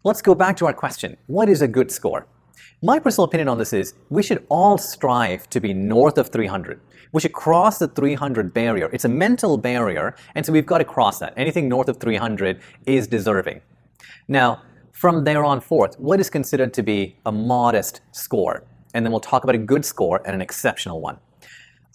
Let's go back to our question. What is a good score? My personal opinion on this is we should all strive to be north of 300. We should cross the 300 barrier. It's a mental barrier, and so we've got to cross that. Anything north of 300 is deserving. Now, from there on forth, what is considered to be a modest score? And then we'll talk about a good score and an exceptional one.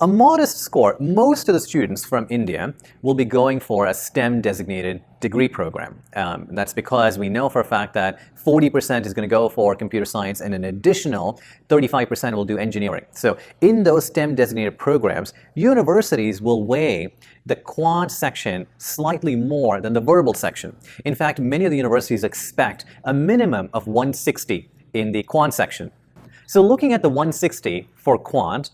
A modest score, most of the students from India will be going for a STEM designated degree program. That's because we know for a fact that 40% is going to go for computer science and an additional 35% will do engineering. So in those STEM designated programs, universities will weigh the quant section slightly more than the verbal section. In fact, many of the universities expect a minimum of 160 in the quant section. So looking at the 160 for quant,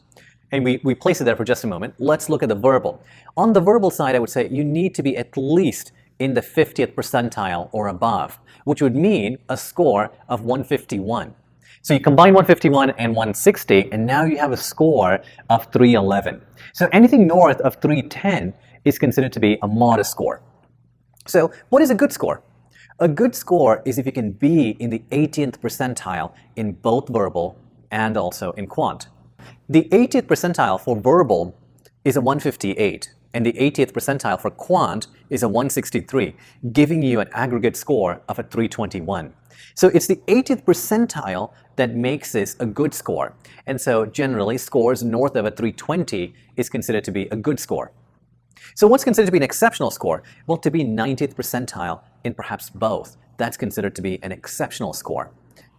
and we place it there for just a moment, let's look at the verbal. On the verbal side, I would say you need to be at least in the 50th percentile or above, which would mean a score of 151. So you combine 151 and 160, and now you have a score of 311. So anything north of 310 is considered to be a modest score. So what is a good score? A good score is if you can be in the 80th percentile in both verbal and also in quant. The 80th percentile for verbal is a 158, and the 80th percentile for quant is a 163, giving you an aggregate score of a 321. So it's the 80th percentile that makes this a good score. And so generally, scores north of a 320 is considered to be a good score. So what's considered to be an exceptional score? Well, to be 90th percentile in perhaps both, that's considered to be an exceptional score.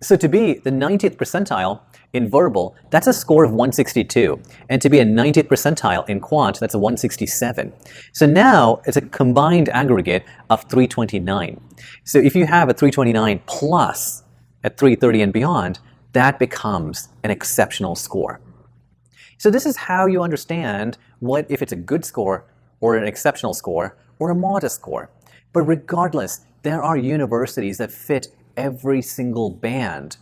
So to be the 90th percentile in verbal, that's a score of 162. And to be a 90th percentile in quant, that's a 167. So now it's a combined aggregate of 329. So if you have a 329 plus at 330 and beyond, that becomes an exceptional score. So this is how you understand what if it's a good score or an exceptional score or a modest score. But regardless, there are universities that fit every single band